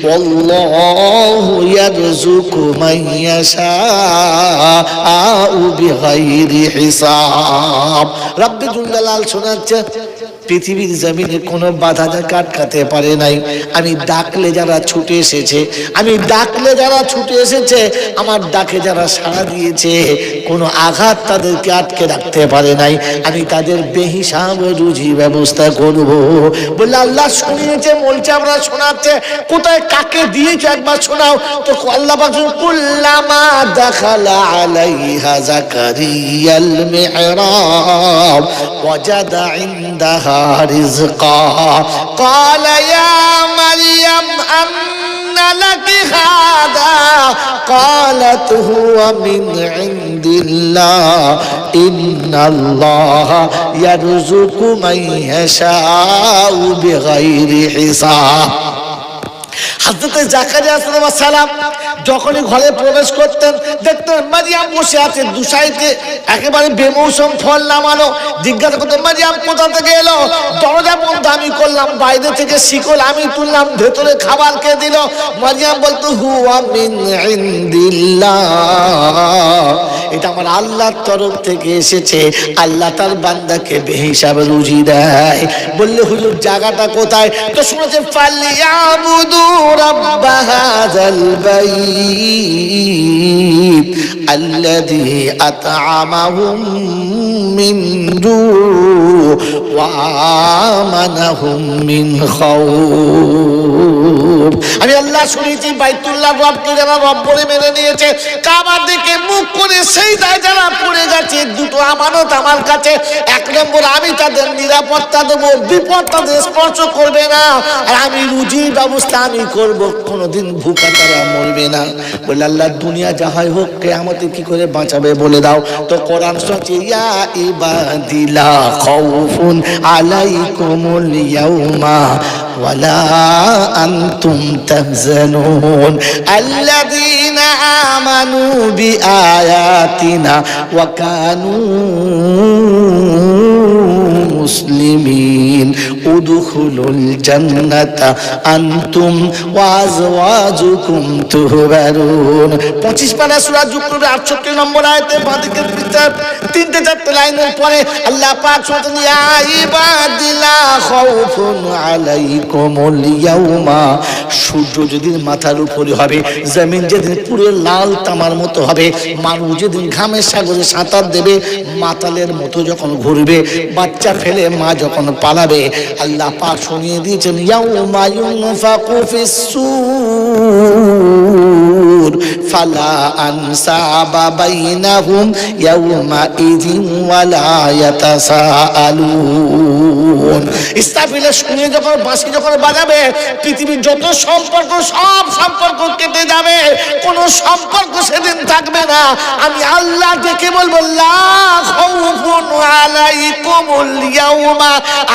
ওয়াল্লাহু ইয়ারযুকু মান ইয়াশাউ বিগাইরি হিসাব। রব্বি যুল জালাল শোনাচ্ছে, পৃথিবীর জমিনে কোনো বাধা আটকাতে পারে নাই। আমি ডাকলে যারা ছুটে এসেছে, আমি ডাকলে যারা ছুটে এসেছে, আমার ডাকে যারা সাড়া দিয়েছে, কোনো আঘাত তাদেরকে আটকে রাখতে পারে নাই। আমি তাদের বেহিসাব রুজি ব্যবস্থা করব বলে আল্লাহ শুনিয়েছে, বলছে আমরা শোনাচ্ছে। কোথায় কাকে দিয়েছে একবার শোনাও তো। আল্লাহ বলেন কুল্লামা দাখালা আলাইহা যাকারিয়াল মিহরাব ওয়াজাদা ইনদাহা رزقا قال يا مريم أنى لك هذا قالت هو من عند الله إن الله يرزق من يشاء بغير حساب। হযরত জাকারিয়া আলাইহিস সালাম যখনই ঘরে প্রবেশ করতেন, দেখতেন মারিয়াম বসে আছে দুসাইতে, একেবারে বেমৌসুম ফল নামানো। জিজ্ঞাসা করতেন মারিয়াম কোথা থেকে এলো? দরজা বন্ধ আমি করলাম, বাইরে থেকে শিকল আমি তুললাম, ভেতরে খাবার কে দিল? মারিয়াম বলতো হুয়া মিন ইনদিল্লাহ, এটা আমার আল্লাহর তরফ থেকে এসেছে। আল্লাহ তার বান্দাকে বেহিসাবে রুজি দেয়। বললে হুজুর জায়গাটা কোথায়? তো শুনেছে ফালিয়াবুদু রাব্ব হাযাল বাইত আল্লাযী আত'আমাহুম মিন জু ওয়া আমানাহুম মিন খাউফ। আমি আল্লাহ শুনেছি বাইতুল্লাহ রবকে যারা রব বলে মেনে নিয়েছে, কাবার দিকে মুখ করে সেই দায় যারা পড়ে গেছে, দুটো আমানত আমার কাছে। এক নম্বর আমি তাদের নিরাপত্তা দেবো, বিপদ তাদের স্পর্শ করবে না, আর আমি রুজির ব্যবস্থা আমি করবো, কোনোদিন ভুকা তারা মরবে না। বলে আল্লাহ দুনিয়া যাহাই হোক কিয়ামতে কি করে বাঁচাবে বলে দাও। তো কোরআন সূরা ইয়া ইবাদি লা খাউফুন আলাইকুমুল ইয়াউমা ওয়ালা আনতুম তাহজানুন আল্লাযীনা আমানু বিআয়াতিনা ওয়া কানু মুসলিমিন উদখুলুল জান্নাতা আনতুম ওয়া আজওয়াজুকুম তুহবারুন। 25 পারা সূরা যুকরুর 68 নম্বর আয়াতে বাদিকের ভিতর 3-4 লাইনের পরে আল্লাহ পাক বলেন ইয়া ইবাদিলা খাউফুন আলাইকুমুল ইয়াউমা। সূর্য যেদিন মাথার উপরে হবে, জমিন যেদিন পুরো লাল তামার মতো হবে, মানুষ যেদিন ঘামের সাগরে সাঁতার দেবে, মাতালের মতো যখন ঘুরবে, বাচ্চা ফেলে মা যখন পালাবে, আল্লাহ পাক শুনিয়ে দিয়েছেন ইয়াউমা ইউনফাকু ফিস সূর ফালা আনসাবা বাইনাহুম ইয়াউমা ইযিন ওয়ালা ইয়াতাসাআলুন। ইসরাফিলের শুনে যখন বাঁশি যখন বাজাবে, পৃথিবীর যত সম্পর্ক সব সম্পর্ক কেটে যাবে, কোনো সম্পর্ক সেদিন থাকবে না। আমি আল্লাহ দেখে বলবো লা খাউফুন আলাইকুমুল ইয়াউমা,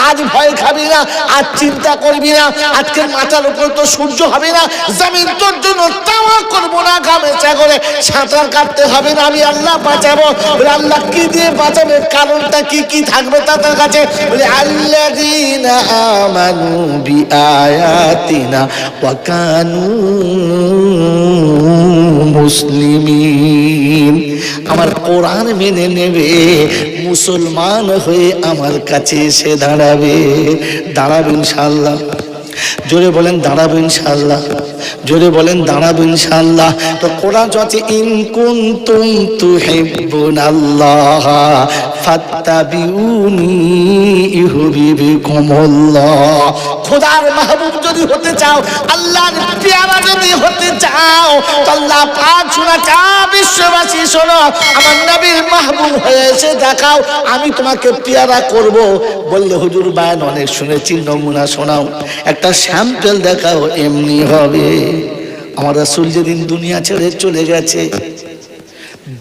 আজ ভয় খাবি না, আজ চিন্তা করবি না, আজকের মাথার উপর তো সূর্য হবে না, জমিন তোর জন্য তাওয়া করবো না, ঘামে সাগরে সাঁতার কাটতে হবে না, আমি আল্লাহ বাঁচাবো। বলে আল্লাহ কি দিয়ে বাঁচাবে? কারণটা কি কি থাকবে তাদের কাছে? বলে আল্লাযীনা আমানু বিআয়াতিনা ওয়া কানু মুসলিমিন। আমার কোরআন মেনে নেবে, মুসলমান হয়ে আমার কাছে এসে দাঁড়াবে। দাঁড়াবে ইনশাআল্লাহ, জোরে বলেন দাঁড়াবে ইনশাআল্লাহ। জোরে বলেন দাঁড়াবো ইনশাআল্লাহ। তো কোরআন আছে ইন কুনতুম তুহিব্বুনাল্লাহ ফাত্তাবিউনি ইউহিব্বুকুমুল্লাহ। খোদার মাহবুব যদি হতে চাও, আল্লাহর পেয়ারা যদি হতে চাও, তো আল্লাহ পাক শোনাচ্ছে বিশ্ববাসী শোনো, আমার নবীর মাহবুব হয়ে এসে দেখাও, আমি তোমাকে পেয়ারা করব। বললে হুজুর বায়ান অনেক শুনেছি, নমুনা শোনাও, একটা স্যাম্পল দেখাও। এমনি হবে। আমার রাসূল যেদিন দুনিয়া ছেড়ে চলে গেছে,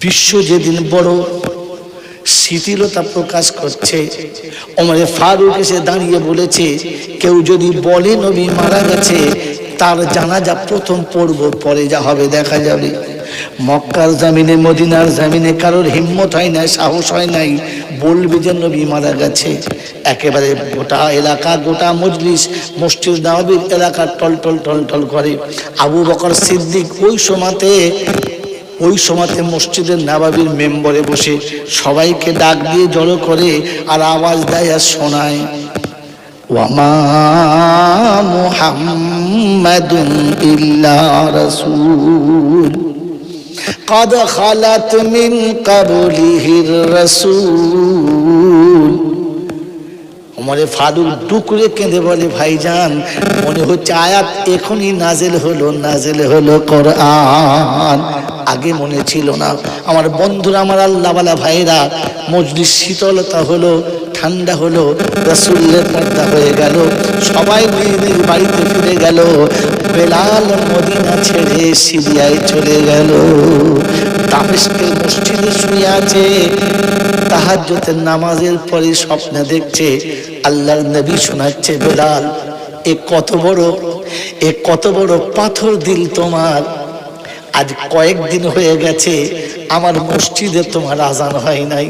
বিশ্ব যেদিন বড় শিথিলতা প্রকাশ করছে, ওমরে ফারুক এসে দাঁড়িয়ে বলেছে, কেউ যদি বলে নবী মারা গেছে, তার জানাজা প্রথম পড়ব, পরে যা হবে দেখা যাবে। মক্কার জামিনে, মদিনার জামিনে কারোর হিম্মত হয় নাই, সাহস হয় নাই, বলবে যে নবী মারা গেছে। একেবারে গোটা এলাকা, গোটা মজলিস, মসজিদ নববীর এলাকা টলটল টলটল করে। আবু বকর সিদ্দিক ওই সময়তে মসজিদের নববীর মেম্বরে বসে সবাইকে ডাক দিয়ে জড়ো করে আর আওয়াজ দেয় আর শোনায়, ওয়ামা মুহাম্মাদুন ইল্লা রাসূল قد خلت من قبله الرسول। ওমরে ফারুক ডুকরে কেঁদে বলে, ভাইজান মনে হচ্ছে আয়াত এখনই নাজেল হলো কোরআন, আগে মনে ছিল না। আমার বন্ধুরা, আমার আল্লাহওয়ালা ভাইরা, মজলিস শীতলতা হলো, ঠান্ডা হলো, রাসূলের পর্দা হয়ে গেল, সবাই নিজের বাড়িতে ফিরে গেল। বেলাল মদিনা ছেড়ে সিরিয়ায় চলে গেল, দামেস্কের মসজিদে শুয়ে আছে। তাহাজ্জুদের নামাজের পরে স্বপ্নে দেখছে আল্লাহর নবী শোনাচ্ছে, বেলাল এ কত বড় পাথর দিল তোমার। আজ কয়েকদিন হয়ে গেছে আমার মসজিদে তোমার আজান হয় নাই।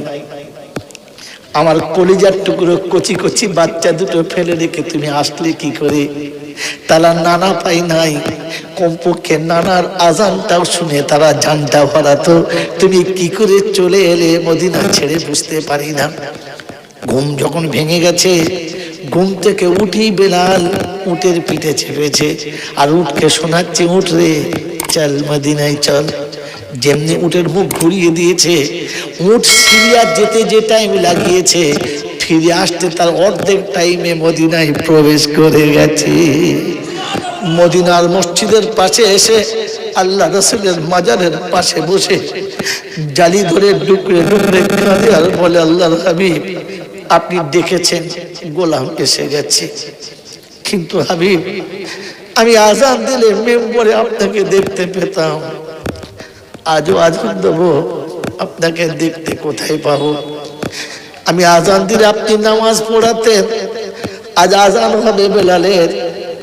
আমার কলিজার টুকরো কচি কচি বাচ্চা দুটো ফেলে রেখে তুমি আসলে কি করে? তারা নানা পাই নাই, কমপক্ষে নানার আজানটাও শুনে তারা জানটা ভরাতো। তুমি কি করে চলে এলে মদিনা ছেড়ে? বুঝতে পারি না। ঘুম যখন ভেঙে গেছে, ঘুম থেকে উঠেই বেলাল উটের পিঠে চেপেছে আর উটকে শোনাচ্ছে, উঠ রে চল মদিনায় চল। যেমনি উটের মুখ ঘুরিয়ে দিয়েছে, উট সিরিয়া যেতে যে টাইম লাগিয়েছে, ফিরে আসতে তার অর্ধেক টাইমে মদিনায় প্রবেশ করে গেছে। মদিনার মসজিদের পাশে এসে আল্লাহ রাসূলের মাজারের পাশে বসে জালি ধরে ডুকরে ডুকরে কাঁদে আর বলে, আল্লাহর হাবিব আপনি ডেকেছেন, গোলাম এসে গেছে, কিন্তু হাবিব আমি আজান দিলে মেম্বরে আপনাকে দেখতে পেতাম, আজও আজান দেবো, আপনাকে দেখতে কোথায় পাবো? আমি আজান দিলে আপনি নামাজ পড়াতেন, আজ আজান হবে বেলালের,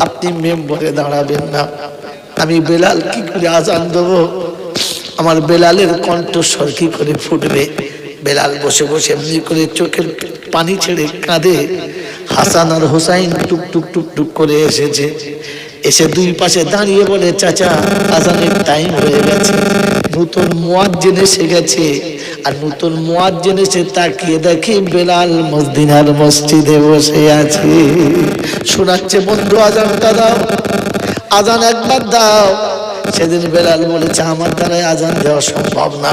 আপনি মেম্বরে দাঁড়াবেন না। আমি বেলাল কি করে আজান দেবো? আমার বেলালের কণ্ঠস্বর কি করে ফুটবে? বেলাল বসে বসে এমনি করে চোখের পানি ছেড়ে কাঁদে। হাসান আর হুসাইন টুক টুক টুক টুক করে এসেছে, এসে দুই পাশে দাঁড়িয়ে বলে, চাচা আজানের টাইম হয়ে গেছে, নতুন মুয়াজ্জিন এসে গেছে। আর নতুন মুয়াজ্জিন এসে তাকিয়ে দেখি বেলাল মদিনার মসজিদে বসে আছে, শোনাচ্ছে, বন্ধু আজানটা দাও, আজান একবার দাও। সেদিন বেলাল বলেছে, আমার দ্বারাই আজান দেওয়া সম্ভব না।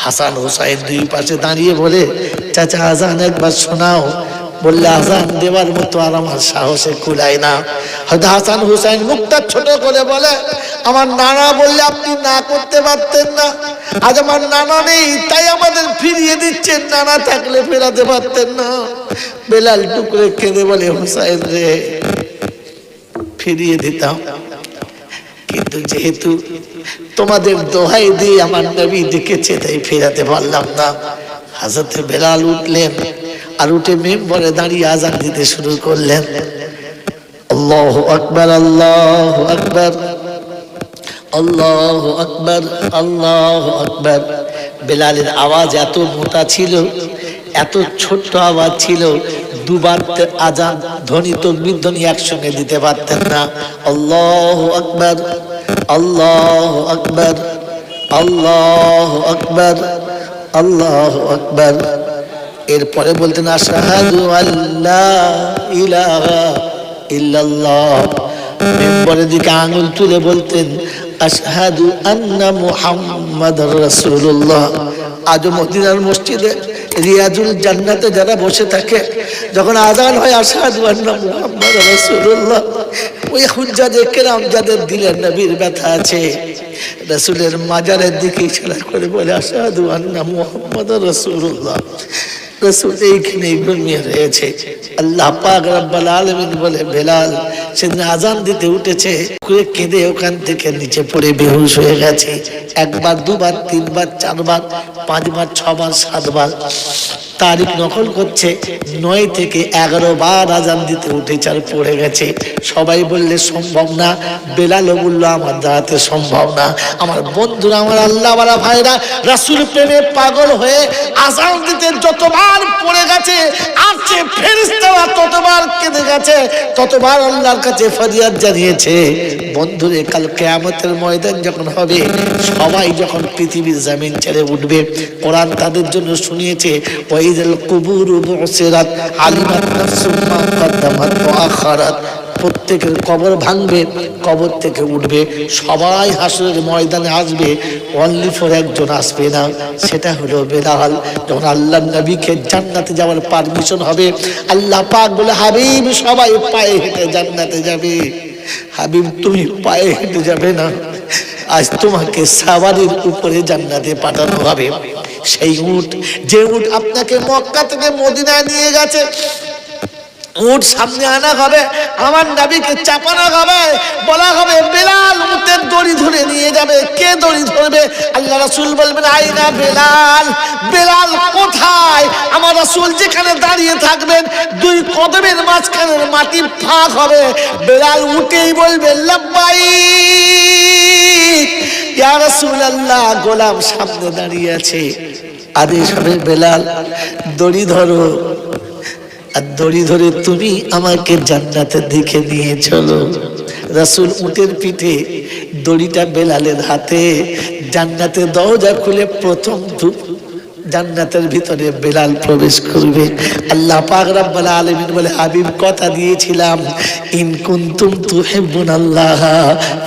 হাসান হুসাইন দুই পাশে দাঁড়িয়ে বলে, চাচা আজান একবার শোনাও। বললে, আজান দেওয়ার মতো আর আমার সাহসে কুলায় না। হয়তো হাসান হুসাইন মুখটা ছোট করে বলে, আমার নানা বললে আপনি না করতে পারতেন না, আজ আমার নানা নেই তাই আমাদের ফিরিয়ে দিচ্ছেন, নানা থাকলে ফেরাতে পারতেন না। বেলাল টুকরে কেঁদে বলে, হুসাইন রে ফিরিয়ে দিতাম, কিন্তু যেহেতু তোমাদের দোহাই দিয়ে আমার নবী ডেকেছে তাই ফেরাতে পারলাম না। হযরত বেলাল উঠলেন আর উঠে মিম্বরে দাঁড়িয়ে আজান দিতে শুরু করলেন। আল্লাহু আকবার, আল্লাহু আকবার, আল্লাহু আকবার, আল্লাহু আকবার। বেলালের আওয়াজ এত মোটা ছিল, এত ছোট্ট আওয়াজ ছিল, দুবার আজান ধ্বনি তাকবীর ধ্বনি একসঙ্গে দিতে পারতেন না। আল্লাহু আকবার, আল্লাহু আকবার, আল্লাহু আকবার, আল্লাহু আকবার। এরপরে বলতেন, আশহাদু আল্লা ইলাহা ইল্লাল্লাহ মেম্বরের দিকে আঙুল তুলে বলতেন, আশহাদু আন্না মুহাম্মাদুর রাসূলুল্লাহ। আজ মদিনার মসজিদে রিয়াজুল জান্নাতে যারা বসে থাকে, যখন আযান হয় আশহাদু আন্না মুহাম্মাদুর রাসূলুল্লাহ, ওই হুজ্জাজে কেরাম যাদের দিলের নবীর ব্যথা আছে, রাসূলের মাজারের দিকে ইশারা করে বলে আশহাদু আন্না মুহাম্মাদুর রাসূলুল্লাহ। রাসূল এইখানে ঘুমিয়ে রয়েছে। আল্লাহ পাক রব্বুল আলামিন বলে, বেলাল সেদিন আজান দিতে উঠেছে, কেঁদে ওখান থেকে নিচে পড়ে বেহুশ হয়ে গেছে। একবার, দুবার, তিনবার, চারবার, পাঁচবার, ছবার, সাতবার। তারিখ নকল করছে 9 থেকে 11 বার আজান দিতে উঠেছে আর পড়ে গেছে। সবাই বললে সম্ভব না, বেলালও বললো আমার দ্বারাতে সম্ভব না। আমার বন্ধুরা, আমার আল্লাহওয়ালা ভাইরা, রাসূল প্রেমে পাগল হয়ে আজান দিতে যতবার পড়ে গেছে, আর যে ফেরেশতারা ততবার কেঁদে গেছে, ততবার আল্লাহর কাছে ফরিয়াদ জানিয়েছে। বন্ধুরে, কাল কিয়ামতের ময়দান যখন হবে, সবাই যখন পৃথিবীর জমিন ছেড়ে উঠবে, কোরআন তাদের জন্য শুনিয়েছে, ওয়াইযাল কুবুরু বুসিরাত আলিমাত নাফসুম মা কদ্দামাত ওয়া আখারাত। প্রত্যেকের কবর ভাঙবে, কবর থেকে উঠবে, সবাই হাসরের ময়দানে আসবে। অনলি ফর একজন আসবে না, সেটা হলো বেলাল। যখন আল্লাহর নবীকে জান্নাতে যাওয়ার পারমিশন হবে, আল্লাহ পাক বলে, হাবিব সবাই পায়ে হেঁটে জান্নাতে যাবে। হাবিব তুমি পায়ে হেঁটে যাবে না, আজ তোমাকে সাওয়ারির উপরে জান্নাতে পাঠানো হবে। সেই উট, যে উট আপনাকে মক্কা থেকে মদিনায় নিয়ে গেছে, উট সামনে আনা হবে, আমার নবীকে চাপানো হবে, বলা হবে বেলাল উটের দড়ি ধরে নিয়ে যাবে। কে দড়ি ধরবে? আল্লাহ রাসূল বলবেন, আইনা বেলাল, বেলাল কোথায়? আমার রাসূল যেখানে দাঁড়িয়ে থাকবেন, 2 কদমের মাঝখানের মাটি ফাঁক হবে। বেলাল উঠেই বলবে, লাব্বাইক ইয়া রাসূলুল্লাহ। গোলাম সামনে দাঁড়িয়ে আছে, আদেশ হবে, বেলাল দড়ি ধরো, আর দড়ি ধরে তুমি আমাকে জান্নাতের দিকে নিয়ে চলো। রাসূল উটের পিঠে, দড়িটা বেলালের হাতে। জান্নাতের দরজা খুলে প্রথম জান্নাতের ভিতরে বেলাল প্রবেশ করবে। আল্লাহ পাক রব্বুল আলামিন বলে, হাবিব কথা দিয়েছিলাম, ইন কুনতুম তুহিব্বুনাল্লাহ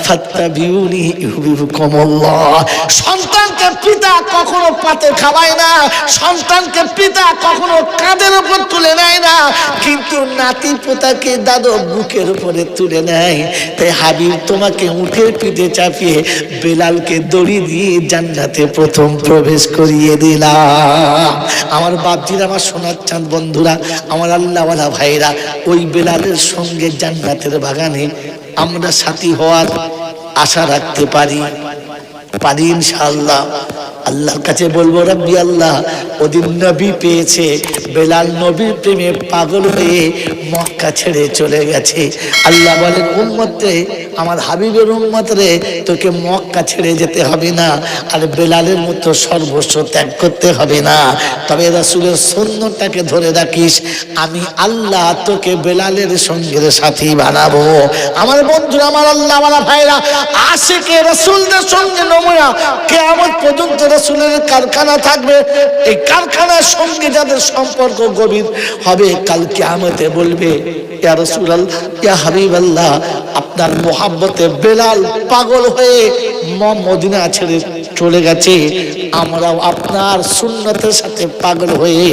ফাত্তাবিউনি ইউহিব্বুকুমুল্লাহ। সন্তানকে পিতা কখনো পাতে খাওয়ায় না, সন্তানকে পিতা কখনো কাঁধের উপর তুলে নেয় না, কিন্তু নাতি পোতাকে দাদু বুকের উপরে তুলে নেয়। তাই হাবিব তোমাকে উঠে পিঠে চাপিয়ে বেলালকে দড়ি দিয়ে জান্নাতে প্রথম প্রবেশ করিয়ে দিলাম। আমার বাপজিরা, আমার সোনার চাঁদ বন্ধুরা, আমার আল্লাহওয়ালা ভাইরা, ওই বেলালের সঙ্গে জান্নাতের বাগানে আমরা সাথী হওয়ার আশা রাখতে পারি ইনশাআল্লাহ। আল্লাহর কাছে বলবো, রব্বি আল্লাহ, ওদিন নবী পেয়েছে, বেলাল নবীর প্রেমে পাগল হয়ে মক্কা ছেড়ে চলে গেছে। আল্লাহ বলেন, উম্মত রে, আমার হাবিবের উম্মত রে, তোকে মক্কা ছেড়ে যেতে হবে না, আর বেলালের মতো সর্বস্ব ত্যাগ করতে হবে না। তবে রাসূলের সুন্নতটাকে ধরে রাখিস, আমি আল্লাহ তোকে বেলালের সঙ্গে সাথী বানাবো। আমার বন্ধুরা, আমার আল্লাহওয়ালা ভাইরা, আশিকে রাসূলদের সঙ্গে নমুনা কিয়ামত পর্যন্ত রাসূলের কারখানা থাকবে। এই কারখানার সঙ্গে যাদের সম্পর্ক গভীর হবে, কাল কিয়ামতে বলবে, ইয়া রাসূলুল্লাহ, ইয়া হাবিবাল্লাহ, আপনার মোহাব্বতে বেলাল পাগল হয়ে মদিনা ছেড়ে চলে গেছে, আমরাও আপনার সুন্নতের সাথে পাগল হয়ে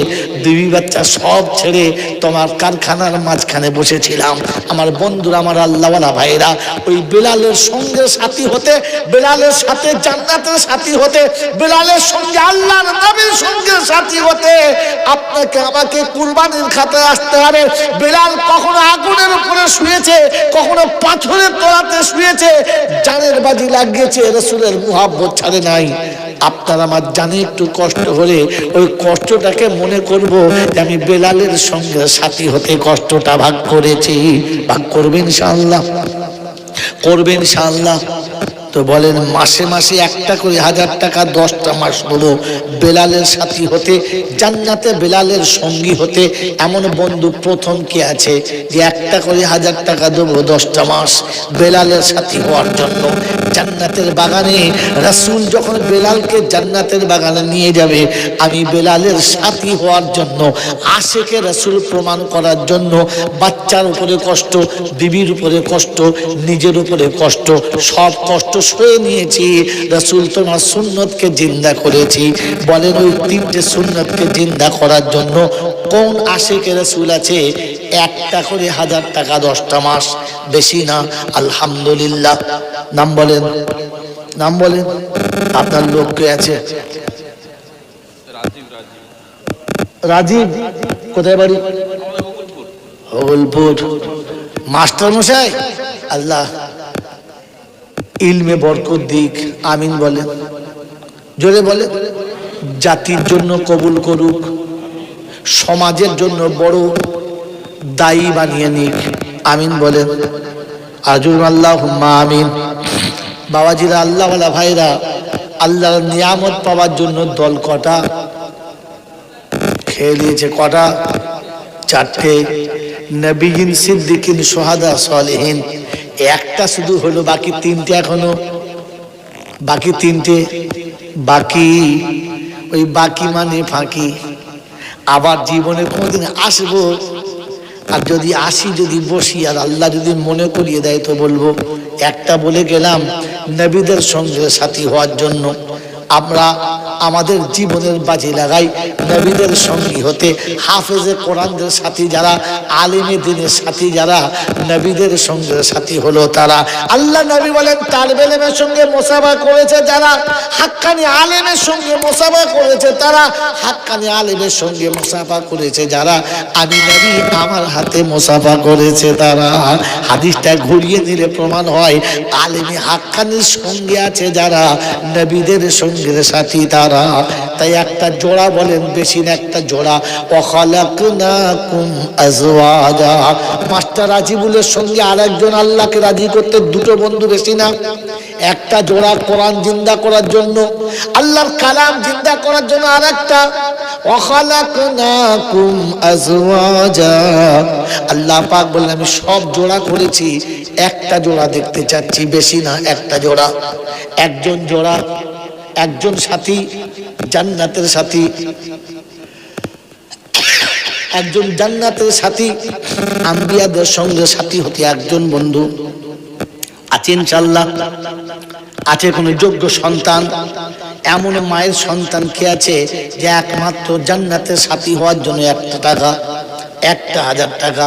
বিবি বাচ্চা সব ছেড়ে তোমার কারখানার মাঝখানে বসেছিলাম। আমার বন্ধুরা, আমার আল্লাহওয়ালা ভাইরা, ওই বেলালের সঙ্গে সাথী হতে, বেলালের সাথে জান্নাতের সাথী হতে, বেলালের সঙ্গে আল্লাহর নবীর সঙ্গে সাথী হতে আপনাকে আমাকে কুরবানির খাতায় আসতে হবে। বেলাল কখনো আগুনের উপরে শুয়েছে, কখনো পাথরের তলাতে শুয়েছে, জানের বাজি লাগিয়েছে, রাসূলের মুহাব্বত ছাড়ে নাই। আপনার আমার জানে একটু কষ্ট হলে ওই কষ্টটাকে মনে করব যে আমি বেলালের সঙ্গে সাথী হতে কষ্টটা ভাগ করেছি। ভাগ করবেন ইনশাআল্লাহ, করবেন ইনশাআল্লাহ। তো বলেন মাসে মাসে একটা করে 1000 টাকা 10টা মাস হলো বেলালের সাথী হতে, জান্নাতে বেলালের সঙ্গী হতে। এমন বন্ধু প্রথম কে আছে যে একটা করে 1000 টাকা দেবো 10টা মাস বেলালের সাথী হওয়ার জন্য? জান্নাতের বাগানে রাসূল যখন বেলালকে জান্নাতের বাগানে নিয়ে যাবে, আমি বেলালের সাথী হওয়ার জন্য, আশেকে রাসূল প্রমাণ করার জন্য, বাচ্চার উপরে কষ্ট, বিবির উপরে কষ্ট, নিজের উপরে কষ্ট, সব কষ্ট সয়ে নিয়েছি। রাসূল তোমার সুন্নতকে জিন্দা করেছি। বলেন ওই 3টে সুন্নতকে জিন্দা করার জন্য কোন আশেকে রাসূল আছে একটা করে 1000 টাকা 10টা মাস, বেশি না? আলহামদুলিল্লাহ। নাম বলেন, নাম বলেন। আপনার লোক কে আছে? রাজীব। কোথায় বাড়ি? হলপুর। মাস্টার মশাই, আল্লাহ ইলমে বরকত দিক, আমিন বলেন, জোরে বলে। জাতির জন্য কবুল করুক, সমাজের জন্য বড় দায়ী বানিয়ে নিক, আমিন বলেন। আজুর আল্লাহুম্মা আমিন। বাবাজিরা, আল্লাহওয়ালা ভাইরা, আল্লাহর নিয়ামত পাওয়ার জন্য দল কটা? খেয়ে নিয়েছে কটা? 4টে। নবীন, সিদ্দিকিন, সোহাদা, সালেহিন। একটা শুধু হলো, বাকি 3টে এখনো। বাকি 3টে বাকি। ওই বাকি মানে ফাঁকি। আবার জীবনে কোনোদিন আসবো, আর যদি আসি, যদি বসি, আর আল্লাহ যদি মনে করিয়ে দেয় তো বলবো। একটা বলে গেলাম, নবীদের সঙ্গে সাথী হওয়ার জন্য আমরা আমাদের জীবনের বাজি লাগাই নবীদের সঙ্গী হতে। হাফেজে কোরআনদের সাথী যারা, আলেমে দ্বীনের সাথী যারা, নবীদের সঙ্গে সাথী হলো তারা। আল্লাহ নবী বলেন তালেবে ইলমের সঙ্গে মুসাফা করেছে যারা, হাক্কানি আলেমের সঙ্গে মুসাফা করেছে তারা, হাক্কানি আলেমের সঙ্গে মুসাফা করেছে যারা, আমি নবী আমার হাতে মুসাফা করেছে তারা। হাদিসটা ঘুরিয়ে নিলে প্রমাণ হয় আলেমে হাক্কানির সঙ্গে আছে যারা, নবীদের সঙ্গে সাথী তারা। তাই একটা জোড়া বলেন, বেশি না, একটা জোড়া। ওয়াখালাকনাকুম আজওয়াজা। মাস্টার রাজিবুলের সঙ্গে আরেকজন আল্লাহকে রাজি করতে 2টো বন্ধু, বেশি না? একটা জোড়া কোরআন জিন্দা করার জন্য, আল্লাহর কালাম জিন্দা করার জন্য আরেকটা। ওয়াখালাকনাকুম আজওয়াজা। আল্লাহ পাক বললেন আমি সব জোড়া করেছি, একটা জোড়া দেখতে চাচ্ছি, বেশি না, একটা জোড়া। একজন জোড়া, একজন সাথী, জান্নাতের সাথী, একজন জান্নাতের সাথী। আম্বিয়াদের সঙ্গে সাথী হতে একজন বন্ধু আছে ইনশাআল্লাহ। আছে কোন যোগ্য সন্তান? এমন মায়ের সন্তান কে আছে যে একমাত্র জান্নাতের সাথী হওয়ার জন্য 1 টাকা, 1000 টাকা